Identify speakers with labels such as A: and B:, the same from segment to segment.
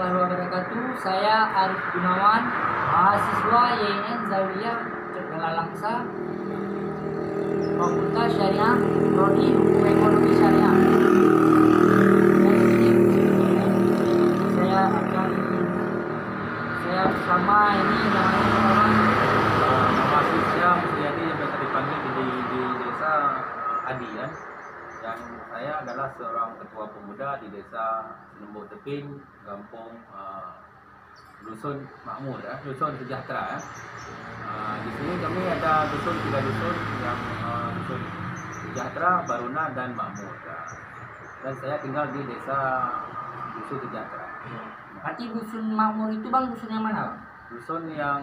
A: warahmatullahi wabarakatuh. Saya Arif Gunawan, mahasiswa YN Zawiyah Tegalalangsa, Fakultas Syariah, Prodi Hukum Ekonomi Syariah. Saya bersama ini namanya
B: mahasiswa Mulyadi yang biasa dipanggil di desa Adian, dan saya adalah seorang ketua pemuda di desa Lembut Teping, Kampung Dusun Makmur, Dusun Sejahtera. Di sini kami ada tiga dusun yang Dusun Sejahtera, Baruna, dan Makmur. Dan saya tinggal di desa Dusun Sejahtera.
A: Berarti Dusun Makmur itu bang, dusun yang mana bang?
B: Dusun yang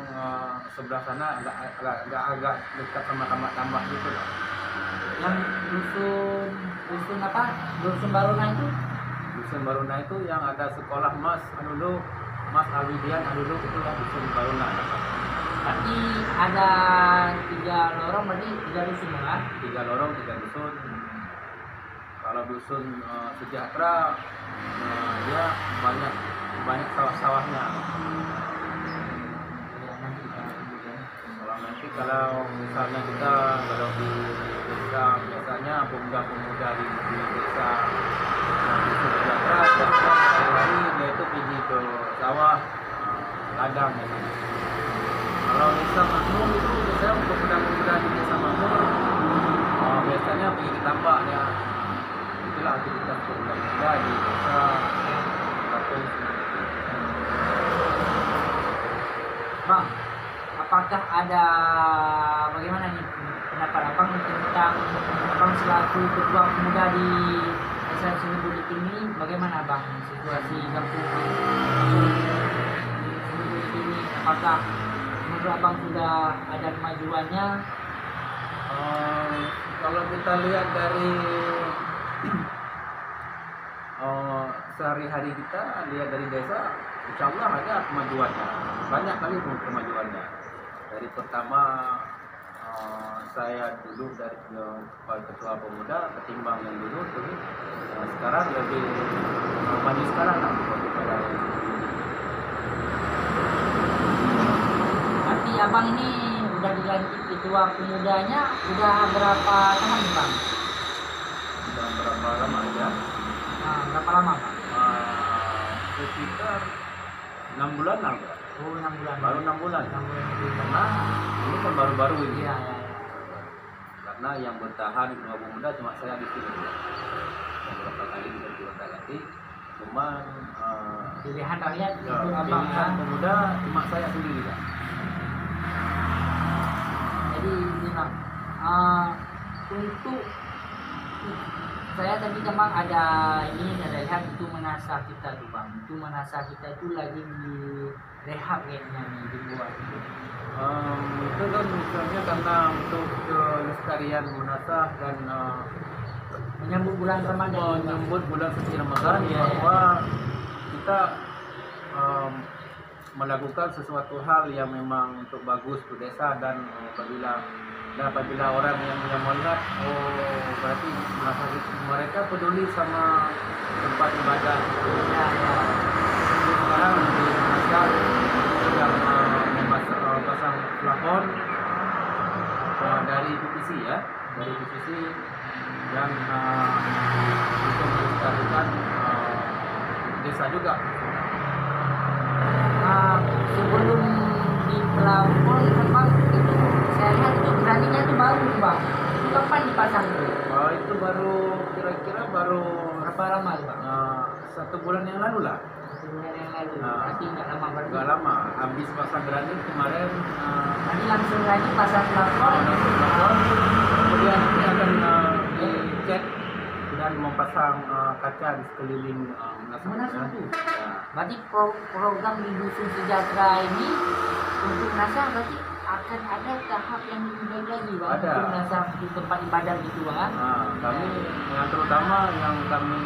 B: sebelah sana agak dekat sama tambak gitu lah.
A: Yang dusun apa? Dusun Baruna itu?
B: Dusun Baruna itu yang ada sekolah Mas Alwidian Alulu, itulah Dusun Baruna.
A: Berarti ada 3 lorong, berarti 3 dusun kan?
B: 3 lorong, 3 dusun. Kalau Dusun Sejahtera dia banyak sawah-sawahnya. Kalau misalnya kita di desa, biasanya pemuda-pemuda di desa Dusun Sejahtera hari dia itu pergi ke sawah, ladang gitu. Kalau desa Makmur itu biasanya untuk pemuda-pemuda di desa Makmur biasanya pergi ke tambak ya. Itulah aktivitas pemuda-pemuda di desa Kampung.
A: Bang, apakah ada bagaimana nih pendapat abang tentang abang selaku ketua pemuda di desa Senebulik ini? Bagaimana bang situasi kampung Senebulik ini? Apakah menurut abang sudah ada kemajuannya?
B: Kalau kita lihat dari sehari-hari kita lihat dari desa, insya Allah ada kemajuannya, banyak kali kemajuannya. Dari pertama saya dulu dari ketua pemuda ketimbang yang dulu, sekarang lebih maju sekarang lah.
A: Berarti abang ini udah dilantik ketua pemudanya udah berapa tahun bang?
B: Sudah berapa lama ya?
A: Nah, berapa lama bang?
B: Sekitar 6 bulan lah.
A: Oh, 6 bulan.
B: Baru 6 bulan.
A: 6 bulan.
B: Karena ini kan baru-baru ini.
A: Iya.
B: Karena yang bertahan ketua pemuda cuma saya di sini. Beberapa kali ganti. Cuman
A: Pilihan rakyat itu abang
B: pilihan pemuda cuma saya sendiri kan.
A: Jadi ini bang, untuk saya tadi memang ada ini lihat itu menasah kita tuh bang, itu menasah kita itu lagi di rehab kayaknya nih dibuat.
B: Itu kan misalnya karena untuk kelestarian menasah dan
A: menyambut bulan Ramadan,
B: menyambut bulan suci Ramadan,
A: ya,
B: bahwa kita melakukan sesuatu hal yang memang untuk bagus untuk desa, dan apabila orang yang melihat, berarti mereka peduli sama tempat ibadah. Sekarang di Indonesia sedang pasang plafon dari PVC yang untuk melestarikan desa juga.
A: Sebelum di plafon memang itu saya lihat itu beraninya itu baru bang. Itu kapan dipasang itu?
B: Itu kira-kira baru
A: berapa lama bang?
B: 1 bulan yang lalu lah.
A: 1 bulan yang lalu. Berarti nggak lama berarti.
B: Nggak lama. Habis pasang granit kemarin.
A: Nanti langsung lagi pasang plafon.
B: Kemudian nanti akan dicat dan memasang kaca di sekeliling
A: menasah itu.
B: Ya.
A: Berarti program di Dusun Sejahtera ini untuk menasah berarti akan ada tahap yang lebih baik lagi bang,
B: ada.
A: untuk menasah di tempat ibadah gitu bang.
B: Kami yang terutama yang kami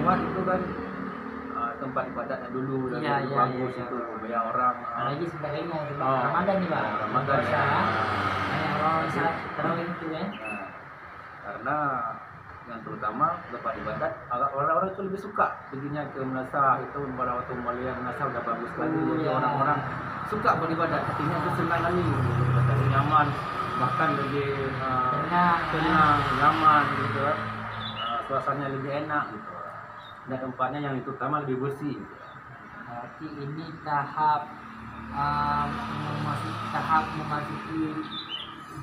B: buat itu kan tempat ibadahnya dulu dan bagus itu biar orang.
A: Lagi sebenarnya mau Ramadan nih bang.
B: Ramadan ya.
A: Kayak orang salat tarawih itu ya.
B: Karena yang terutama tempat ibadat, agak orang-orang itu lebih suka perginya ke Menasah itu pada waktu melihat Menasah udah bagus lagi, jadi
A: Ya.
B: orang-orang suka beribadat, hatinya itu senang kali, lebih nyaman, bahkan lebih tenang, nyaman gitu, suasananya lebih enak gitu, dan tempatnya yang terutama lebih bersih. Gitu.
A: Berarti ini memasuki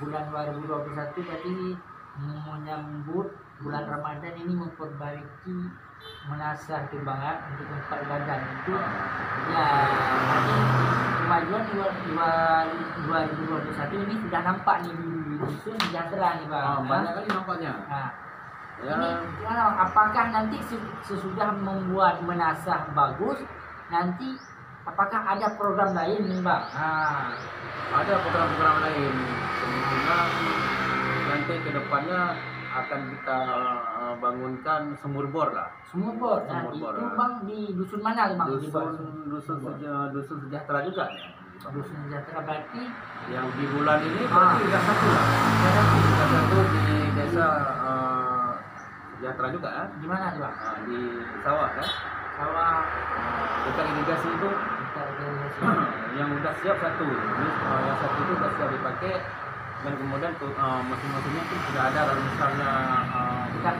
A: bulan 2021, berarti menyambut bulan Ramadan ini memperbaiki Menasah itu banget untuk tempat ibadah itu. Ya, berarti kemajuan 2021 ini sudah nampak nih di dusun sejahtera nih Bang.
B: Banyak kali nampaknya.
A: Nah,
B: Ya.
A: ini apakah nanti sesudah membuat Menasah bagus, nanti apakah ada program lain nih Bang?
B: Ada program-program lain, kemungkinan nanti ke depannya akan kita bangunkan sumur bor lah.
A: Sumur bor. Nah,
B: Sumur bor,
A: itu Bang di dusun mana Bang?
B: Dusun sejahtera juga.
A: Dusun sejahtera berarti
B: Yang di bulan ini berarti sudah satu lah. Sudah satu di desa sejahtera juga kan?
A: di mana tuh Bang?
B: Di sawah kan?
A: Sawah
B: Dekat irigasi itu
A: kita
B: yang udah siap satu. Yang satu itu sudah siap dipakai, dan kemudian mesin-mesinnya pun sudah ada. Kalau misalnya
A: kita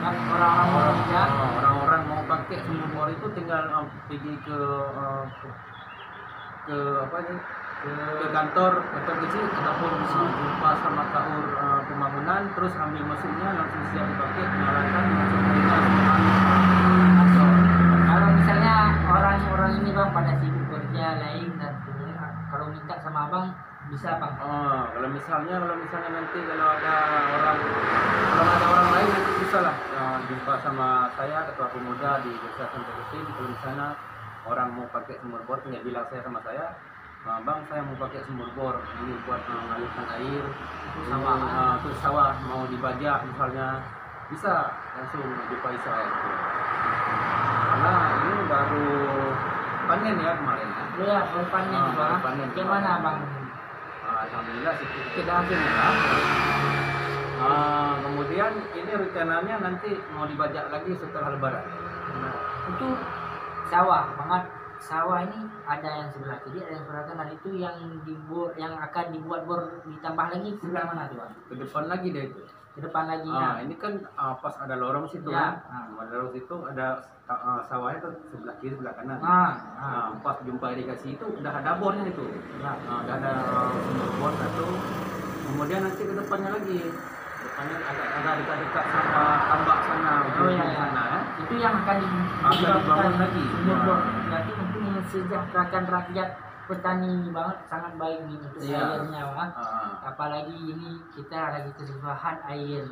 B: orang-orang mau pakai sumur bor itu tinggal pergi ke apa ini, ke kantor kecil ataupun jumpa sama kaur pembangunan, terus ambil mesinnya langsung siap dipakai, nyalakan langsung
A: kalau misalnya orang-orang ini Bang pada sibuk kerja lain, dan kemudian kalau minta sama Abang bisa Bang?
B: Kalau misalnya nanti kalau ada orang lain nanti bisa lah jumpa sama saya ketua pemuda di desa Santosin. Kalau misalnya orang mau pakai sumur bor, tinggal bilang sama saya, Bang saya mau pakai sumur bor ini buat mengalirkan air untuk sawah mau dibajak misalnya, bisa langsung jumpai saya itu. Karena ini baru panen ya kemarin.
A: Iya, baru panen Bang.
B: Panen.
A: Gimana Bang?
B: Alhamdulillah kita hasilnya. Kemudian ini rencananya nanti mau dibajak lagi setelah Lebaran.
A: Itu sawah banget. Sawah ini ada yang sebelah kiri, ada yang sebelah kanan. Itu yang akan dibuat bor ditambah lagi sebelah mana tuh Bang?
B: Ke depan lagi deh itu.
A: Ke depan lagi
B: Ini kan pas ada lorong situ
A: ya.
B: kan. Ada lorong situ ada sawahnya tuh sebelah kiri sebelah kanan. Pas jumpa irigasi itu udah ada bornya itu.
A: Ya.
B: Udah ada sumur bor satu. Kemudian nanti ke depannya lagi. Depannya agak dekat-dekat sama tambak sana. Sana ya.
A: Itu yang akan
B: dibangun lagi.
A: Sumur bor. Berarti untuk mensejahterakan rakyat petani banget, sangat baik nih untuk airnya Bang. Apalagi ini kita lagi kesusahan air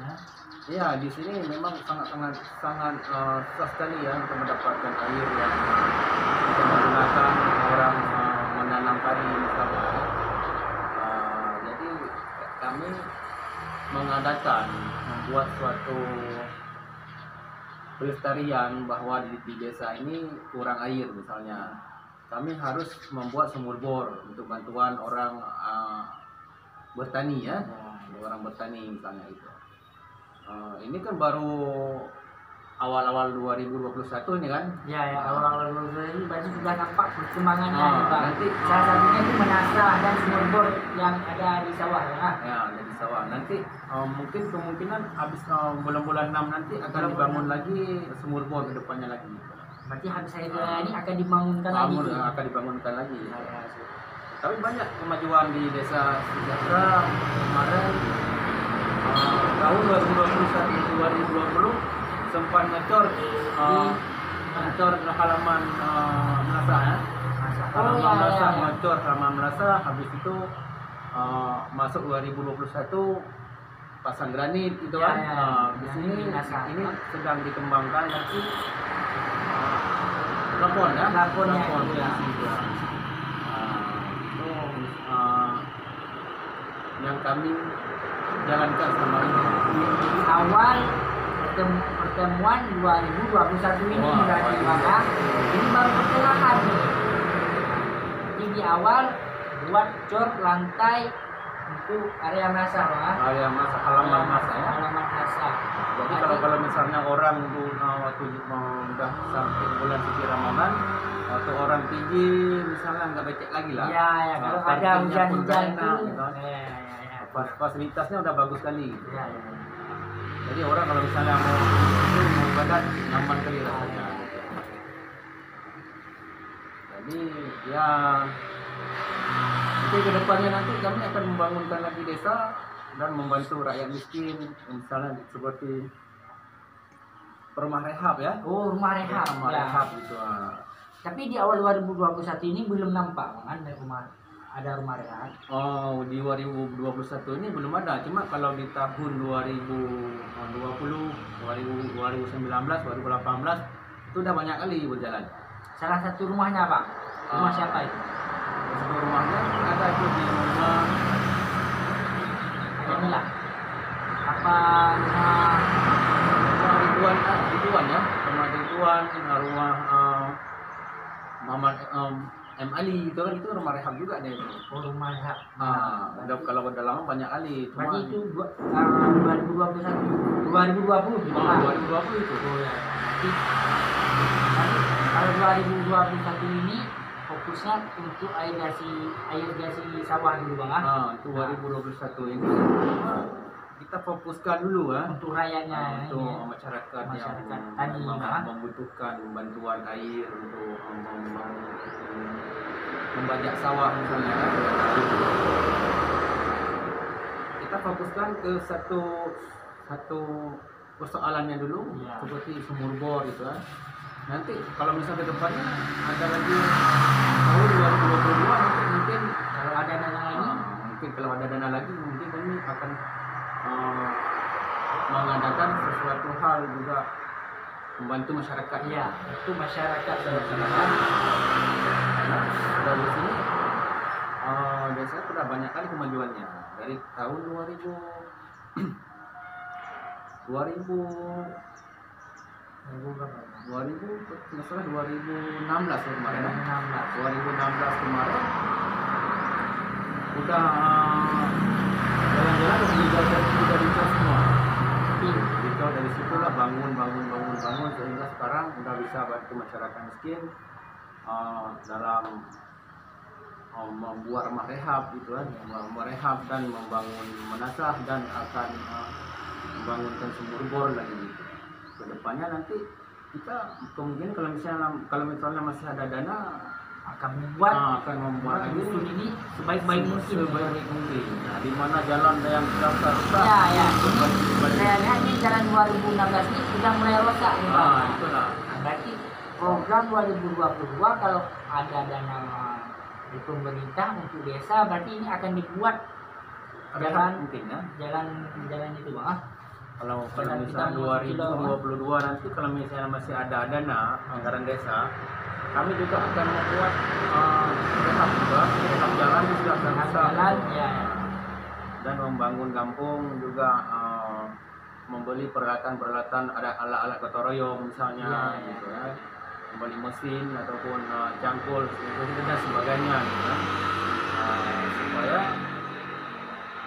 B: Iya, di sini memang sangat susah sekali ya untuk mendapatkan air yang kita menggunakan orang menanam padi misalnya. Jadi kami membuat suatu pelestarian bahwa di desa ini kurang air misalnya. Kami harus membuat sumur bor untuk bantuan orang bertani ya, orang bertani misalnya itu. Ini kan baru awal-awal 2021 ini kan?
A: Ya, awal-awal 2021 ini berarti sudah nampak perkembangannya Pak.
B: Nanti
A: salah satunya itu Menasah dan sumur bor yang ada di sawah ya.
B: Ya, ada di sawah. Nanti mungkin kemungkinan habis bulan-bulan 6 nanti akan dibangun lagi sumur bor ke depannya lagi.
A: Berarti habis air ini akan dibangunkan lagi.
B: Akan dibangunkan lagi. Tapi banyak kemajuan di desa sejahtera kemarin. Tahun 2021-2020 sempat ngecor halaman Menasah ya. Halaman Menasah ngecor halaman Menasah, habis itu masuk 2021 pasang granit itu kan. Di sini ini sedang dikembangkan nanti plafon ya. Plafon ya. Yang kami jalankan sama ini
A: di awal pertemuan 2021 ini sudah dibahas. Ini baru pertengahan nih. Jadi di awal buat cor lantai untuk area Menasah Pak.
B: Area Menasah, halaman Menasah ya.
A: Halaman Menasah.
B: Jadi kalau misalnya orang tuh waktu udah sampai bulan suci Ramadan, waktu orang pergi misalnya nggak becek lagi lah.
A: Ya, ya, kalau ada
B: parkirnya pun
A: hujan-hujan
B: enak,
A: tuh.
B: gitu.
A: Ya, ya.
B: Fasilitasnya udah bagus sekali.
A: Ya, ya.
B: Jadi orang kalau misalnya mau ibadat nyaman kali rasanya. Jadi ya nanti kedepannya nanti kami akan membangunkan lagi desa dan membantu rakyat miskin, misalnya seperti rumah rehab ya.
A: Oh, rumah rehab.
B: Rumah
A: Ya.
B: rehab gitu.
A: Tapi di awal 2021 ini belum nampak kan ada rumah rehab.
B: Oh, di 2021 ini belum ada. Cuma kalau di tahun 2020, 2019, 2018 itu udah banyak kali berjalan.
A: Salah satu rumahnya Pak. Rumah siapa itu?
B: Satu rumahnya ada itu di rumah
A: Inilah. Apa rumah
B: Ridwan ya, rumah Ridwan, rumah Muhammad M. Ali itu kan, itu rumah rehab juga deh.
A: oh, rumah rehab.
B: Kalau udah lama banyak kali. Cuma
A: Berarti itu 2021, 2020 gitu kan?
B: 2020 itu.
A: Oh ya. Berarti kalau 2021 ini fokusnya untuk air gasi sawah dulu Bang.
B: Itu 2021 ini kita fokuskan dulu
A: Untuk rakyatnya
B: untuk
A: ya.
B: masyarakat
A: Masyarakat
B: yang
A: tadi, Bang.
B: membutuhkan bantuan air untuk membajak sawah misalnya. Kita fokuskan ke satu persoalannya dulu,
A: Ya.
B: seperti sumur bor itu kan. Nanti kalau misalnya ke depannya ada lagi tahun 2022 nanti mungkin
A: Kalau ada dana lagi,
B: mungkin kalau ada dana lagi mungkin kami akan mengadakan sesuatu hal juga membantu masyarakat.
A: ya itu masyarakat
B: Dari sini desa sudah banyak kali kemajuannya dari tahun 2016 kemarin. 2016 kemarin udah jalan-jalan udah dicas semua. Itu dari situlah bangun sehingga sekarang udah bisa bantu masyarakat miskin dalam membuat rumah rehab gitu kan, merehab dan membangun menasah dan akan membangunkan sumur bor lagi gitu. Kedepannya nanti kita kemungkinan kalau misalnya masih ada dana
A: akan membuat
B: lagi
A: dusun ini sebaik-baik mungkin.
B: sebaik mungkin. Nah, di mana jalan yang sudah rusak.
A: Ya. Saya lihat ini jalan 2016 ini sudah mulai rusak.
B: Itulah.
A: Nah, berarti program 2022 kalau ada dana di pemerintah untuk desa, berarti ini akan dibuat jalan
B: mungkin ya.
A: jalan itu Bang.
B: Kalau
A: Jalan
B: misalnya 2022 nanti kalau misalnya masih ada dana anggaran desa, kami juga akan membuat rehab jalan yang sudah rusak
A: Jalan ya.
B: dan membangun kampung juga, membeli peralatan ada alat-alat gotong royong misalnya
A: Ya.
B: gitu ya, membeli mesin ataupun cangkul dan sebagainya gitu kan. Supaya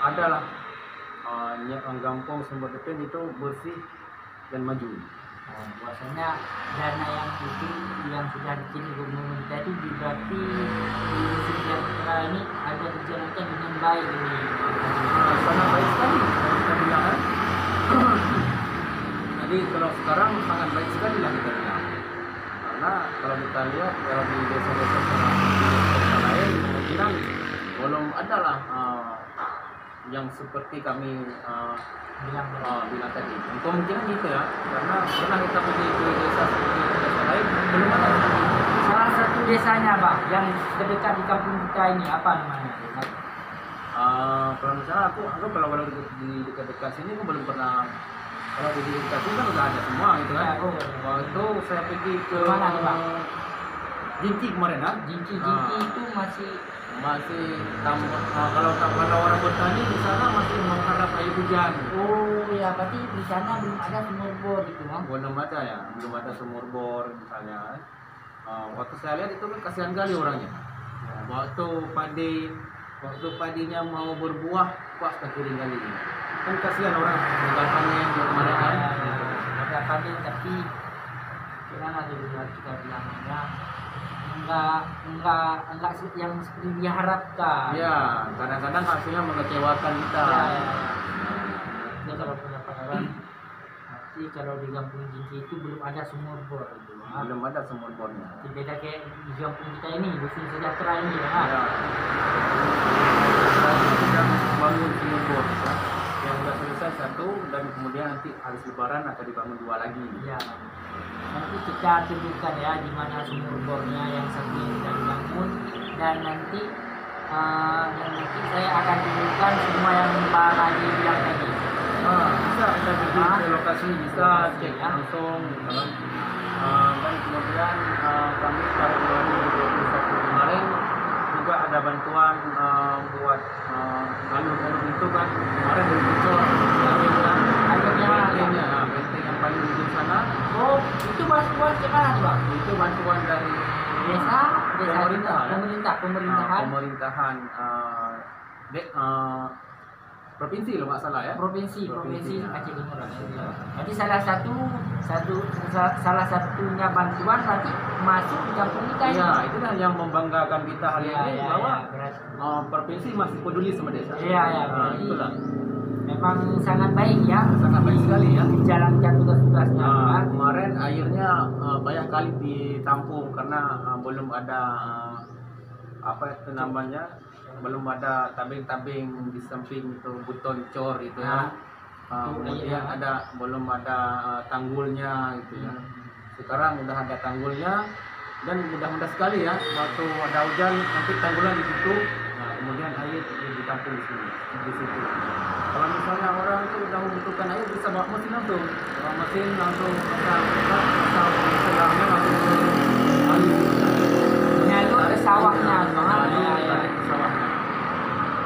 B: adalah kampung Sumber Depin itu bersih dan maju.
A: Bahwasanya dana yang sudah dikirim gubernur kita itu berarti di sejahtera ini ada dijalankan dengan baik ini.
B: Sangat baik sekali kita bilang kan. Jadi kalau sekarang sangat baik sekali lah kita bilang. Karena kalau kita lihat kalau di desa-desa lain kemungkinan belum ada lah yang seperti kami bilang tadi. Kemungkinan gitu ya, karena pernah kita pergi ke desa lain belum ada.
A: Salah satu desanya Pak yang terdekat di kampung kita ini apa namanya?
B: Kalau misalnya aku kalau di dekat-dekat sini aku belum pernah. Kalau di dekat sini kan udah ada semua gitu kan. Waktu saya pergi ke
A: mana nih Pak?
B: Jinki kemarin kan.
A: Jinki itu masih
B: kalau orang bertani di sana masih mengharap air hujan.
A: Oh ya, berarti di sana belum ada sumur bor gitu Bang.
B: Belum ada sumur bor misalnya. Waktu saya lihat itu kan kasihan kali orangnya. Waktu padinya mau berbuah pas kering kali. Kan kasihan orang gagal panen kemarin kan.
A: sudah panen tapi gimana dulu kita bilangnya enggak yang seperti diharapkan.
B: Ya, kadang-kadang hasilnya mengecewakan kita.
A: Ini kalau punya pengalaman nanti kalau di kampung Jinki itu belum ada sumur bor gitu.
B: Belum ada sumur bornya.
A: Beda kayak di kampung kita ini, dusun sejahtera ini ya.
B: Ya. Kita sedang bangun sumur bor ya. Yang sudah selesai satu dan kemudian nanti habis lebaran akan dibangun dua lagi.
A: Ya. Nanti kita tunjukkan ya di mana sumur bornya yang satu yang sudah dibangun dan nanti saya akan tunjukkan semua yang Pak Haji bilang tadi.
B: Bisa kita pergi ke lokasi, bisa cek langsung gitu kan. Dan kemudian kami pada bulan 2021 kemarin juga ada bantuan buat alur-alur itu kan kemarin dari Bocor akhirnya benteng yang paling ujung sana.
A: Oh, itu bantuan kemana tuh Bang?
B: Itu bantuan dari
A: Desa,
B: pemerintah,
A: pemerintahan
B: provinsi loh nggak salah ya.
A: provinsi
B: ya.
A: Aceh Timur. Jadi salah satunya bantuan berarti masuk di kampung kita ini.
B: Iya, itulah yang membanggakan kita hari ini bahwa
A: berarti.
B: provinsi masih peduli sama desa.
A: Iya,
B: itulah.
A: Memang sangat baik ya.
B: Sangat baik sekali ya.
A: Jalankan tugas-tugasnya.
B: Kemarin airnya banyak kali ditampung karena belum ada apa itu namanya, belum ada tabing-tabing di samping itu beton cor itu ya. Kemudian belum ada tanggulnya gitu ya. Sekarang udah ada tanggulnya dan mudah-mudah sekali ya waktu ada hujan nanti tanggulnya ditutup. Nah, kemudian air ditampung di sini di situ. Kalau misalnya orang itu udah membutuhkan air bisa bawa mesin langsung selangnya langsung air
A: Nyalur ke sawahnya.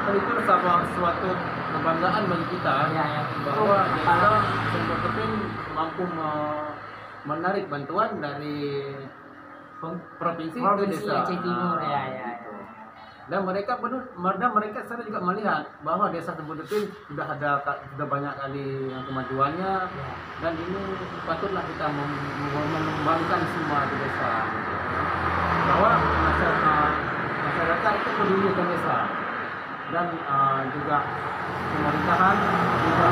B: Itu suatu kebanggaan bagi kita bahwa desa Sumber Tepin mampu menarik bantuan dari provinsi ke desa.
A: Aceh Timur
B: Dan mereka saya juga melihat bahwa desa Sumber Tepin sudah banyak kali kemajuannya dan ini patutlah kita mengembangkan semua di desa. Bahwa masyarakat itu peduli dengan desa. Dan juga pemerintahan juga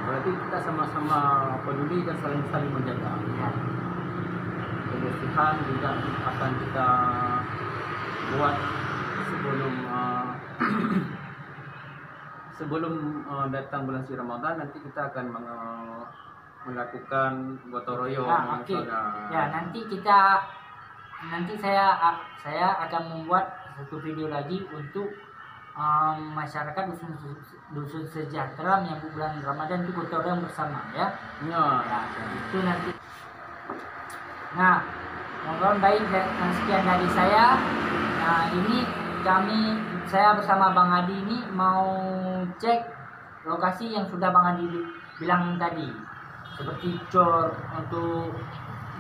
B: berarti kita sama-sama peduli dan saling menjaga. Kebersihan juga akan kita buat sebelum datang bulan suci Ramadan. Nanti kita akan melakukan gotong royong.
A: Nanti saya akan membuat satu video lagi untuk masyarakat dusun sejahtera menyambut bulan Ramadan itu gotong royong bersama ya. Itu nanti. Nah, mohon baik sekian dari saya. Nah, ini saya bersama Bang Adi ini mau cek lokasi yang sudah Bang Adi bilang tadi, seperti cor untuk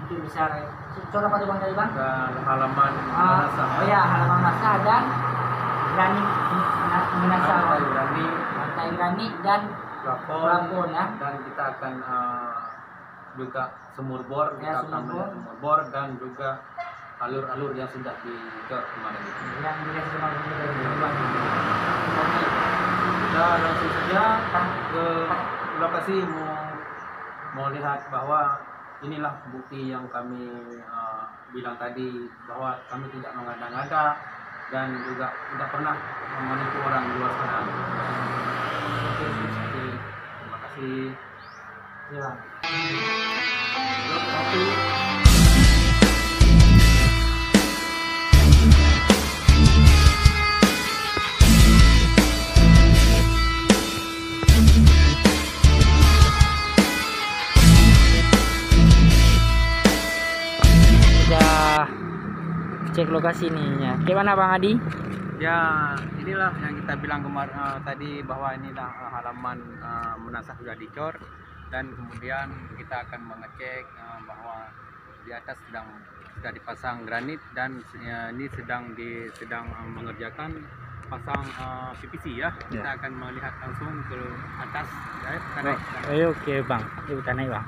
A: bisa cor apa tuh Bang tadi Bang?
B: Halaman Manasa.
A: Halaman Manasa dan Pantai Grani dan plafon ya.
B: Dan kita akan juga sumur bor, kita akan melihat sumur bor dan juga alur-alur yang sudah dicor kemarin itu.
A: Yang sudah
B: kita langsung saja ke lokasi mau lihat bahwa inilah bukti yang kami bilang tadi, bahwa kami tidak mengada-ngada dan juga tidak pernah menipu orang di luar sana. Terima kasih.
A: Ya. Cek lokasi ininya. Gimana Bang Adi?
B: Ya, inilah yang kita bilang tadi bahwa inilah halaman Manasa sudah dicor dan kemudian kita akan mengecek bahwa di atas sudah dipasang granit dan ini sedang mengerjakan pasang PVC ya. Kita akan melihat langsung ke atas ya. Kita naik.
A: Ayo oke bang, yuk kita naik bang.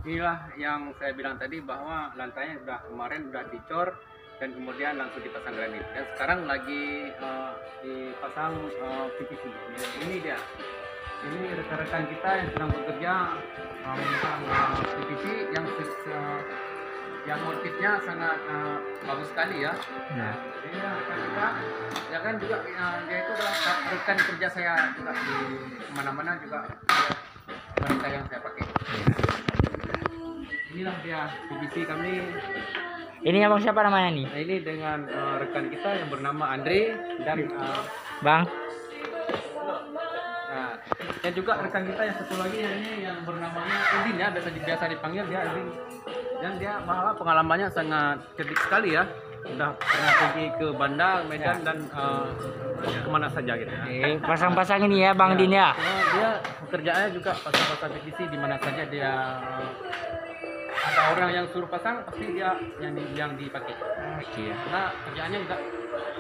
B: Inilah yang saya bilang tadi bahwa lantainya kemarin sudah dicor dan kemudian langsung dipasang granit. Dan sekarang lagi dipasang PVC. Ini dia. Ini rekan-rekan kita yang sedang bekerja memasang PVC yang motifnya sangat bagus sekali ya. Ini rekan kita, ya kan juga dia itu adalah rekan kerja saya juga di mana-mana juga wanita yang saya pakai. Inilah dia PVC kami.
A: Ini abang siapa namanya nih?
B: Nah, ini dengan rekan kita yang bernama Andre dan
A: Bang.
B: Nah, dan juga rekan kita yang satu lagi yang ini yang bernamanya Udin ya, biasa dipanggil dia Udin. Dan dia bahwa pengalamannya sangat cerdik sekali ya. Sudah pernah pergi ke Bandar, Medan dan kemana saja gitu ya.
A: Pasang-pasang ini ya Bang Din ya.
B: Dia pekerjaannya juga pasang-pasang PVC di mana saja dia ada orang yang suruh pasang pasti dia yang dipakai.
A: Oke ya.
B: Karena kerjaannya juga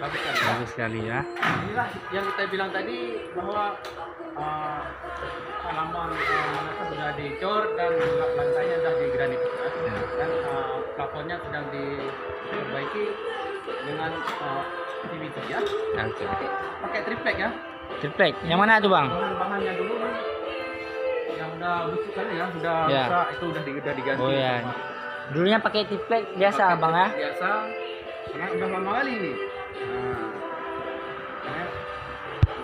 B: bagus sekali.
A: Bagus sekali ya.
B: Inilah yang kita bilang tadi bahwa halaman manakah sudah dicor dan juga lantainya sudah digranit ya. Dan plafonnya sedang diperbaiki dengan PVC ya.
A: Oke.
B: Pakai triplek ya.
A: Triplek. Yang mana tuh Bang?
B: Bahannya dulu nih yang udah busuk kali ya, sudah rusak itu udah diganti.
A: Oh ya. Dulunya pakai triplek biasa Bang ya.
B: Biasa. Karena udah lama kali ini.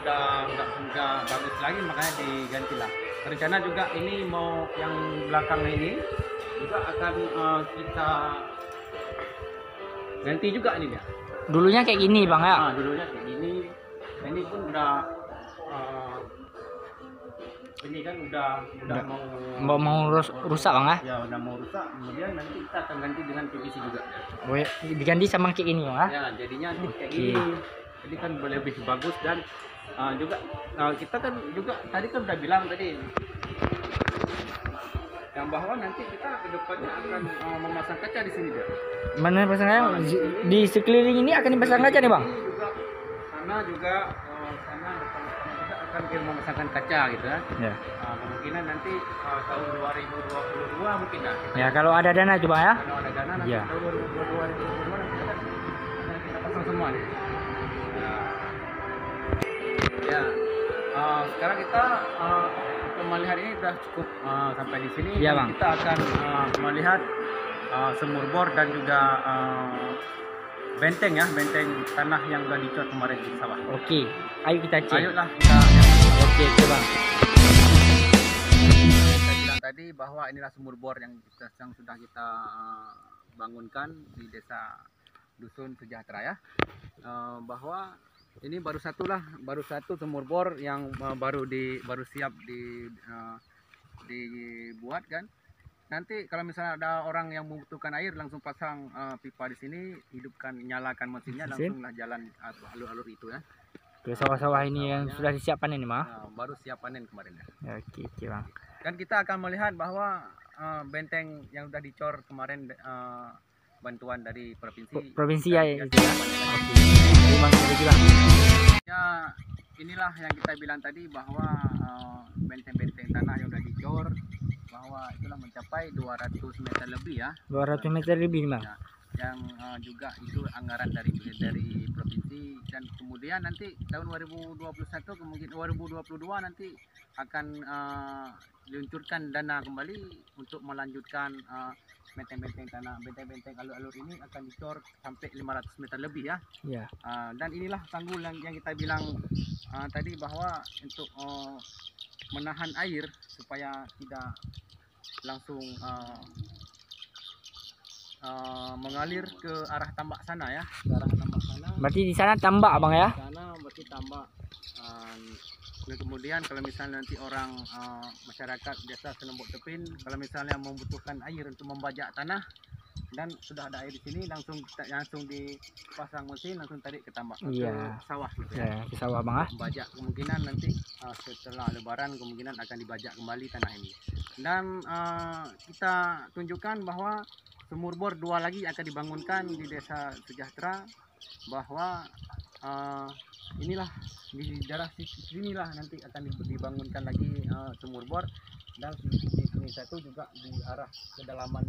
B: Udah bagus lagi makanya diganti lah. Rencana juga ini mau yang belakang ini juga akan kita ganti juga ini dia.
A: Dulunya kayak gini Bang ya.
B: Dulunya kayak gini. Nah, ini pun udah ini kan udah
A: mau rusak Bang ya.
B: Ya udah mau rusak. Kemudian nanti kita akan ganti dengan PVC juga.
A: Oh ya, diganti sama kayak ini Bang ya.
B: Ya, jadinya kayak gini. Jadi kan lebih bagus dan juga kita kan juga tadi kan udah bilang tadi yang bahwa nanti kita ke depannya akan memasang kaca di sini dia.
A: Mana pasangnya? Di sekeliling ini akan dipasang kaca nih Bang.
B: Juga sana juga sana depan kita akan memasangkan kaca gitu ya.
A: Ya.
B: Kemungkinan nanti tahun 2022 mungkin ya.
A: Ya kalau ada dana coba ya.
B: Kalau ada dana nanti tahun 2022 nanti kita pasang semua nih. Ya, sekarang kita melihat ini sudah cukup sampai di sini.
A: Ya, Bang.
B: Kita akan melihat sumur bor dan juga benteng ya, benteng tanah yang sudah dicor kemarin di sawah.
A: Oke, ayo kita cek.
B: Ayolah kita.
A: Oke, Bang.
B: Saya bilang tadi bahwa inilah sumur bor yang sudah kita bangunkan di desa Dusun Sejahtera ya, bahwa ini baru satu sumur bor yang baru siap dibuat kan. Nanti kalau misalnya ada orang yang membutuhkan air langsung pasang pipa di sini, nyalakan mesinnya langsunglah jalan alur-alur itu ya.
A: Ke sawah-sawah ini yang sudah disiap panen nih, Mas.
B: Baru siap panen kemarin ya.
A: Oke, Bang.
B: Dan kita akan melihat bahwa benteng yang sudah dicor kemarin bantuan dari provinsi
A: ya.
B: Oke.
A: Terima kasih Bang.
B: Ya, inilah yang kita bilang tadi bahwa benteng-benteng tanah yang sudah dicor bahwa itulah mencapai 200 meter lebih ya.
A: 200 meter lebih, Bang.
B: Ya, yang juga itu anggaran dari provinsi dan kemudian nanti tahun 2021 kemungkinan 2022 nanti akan diluncurkan dana kembali untuk melanjutkan benteng-benteng tanah, benteng-benteng alur-alur ini akan dicor sampai 500 meter lebih ya.
A: Ya.
B: Dan inilah tanggul yang kita bilang tadi bahwa untuk menahan air supaya tidak langsung mengalir ke arah tambak sana ya, ke arah tambak sana.
A: Berarti di sana tambak Bang ya?
B: Di sana berarti tambak. Dan kemudian kalau misalnya nanti orang masyarakat desa Senembok Tepin kalau misalnya membutuhkan air untuk membajak tanah, dan sudah ada air di sini langsung dipasang mesin langsung tarik ke tambak
C: Iya.
B: ke sawah gitu
C: Ya, ke sawah Bang ah.
B: bajak kemungkinan nanti setelah lebaran kemungkinan akan dibajak kembali tanah ini dan kita tunjukkan bahwa sumur bor 2 lagi akan dibangunkan di Desa Sejahtera bahwa inilah di daerah sinilah nanti akan dibangunkan lagi sumur bor dan di sini satu juga di arah kedalaman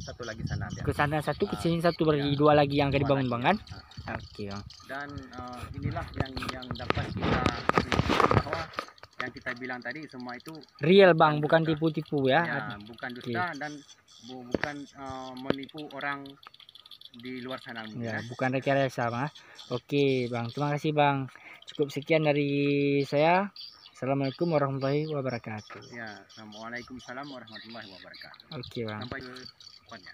B: satu lagi sana
C: Ke sana satu, ke sini satu, berarti 2 lagi yang akan
B: dua
C: dibangun
B: lagi,
C: Bang kan?
B: ya.
C: Oke Bang.
B: Dan inilah yang dapat kita tunjukkan bahwa yang kita bilang tadi semua itu
C: Real Bang, bukan
B: dusta.
C: tipu-tipu ya.
B: Bukan dusta dan bukan menipu orang di luar sana.
C: Ya, bukan rekayasa Bang. Oke Bang, terima kasih Bang. Cukup sekian dari saya. Assalamualaikum warahmatullahi wabarakatuh.
B: Ya, Assalamualaikum warahmatullahi wabarakatuh.
C: Oke Bang.
B: Sampai ke depannya.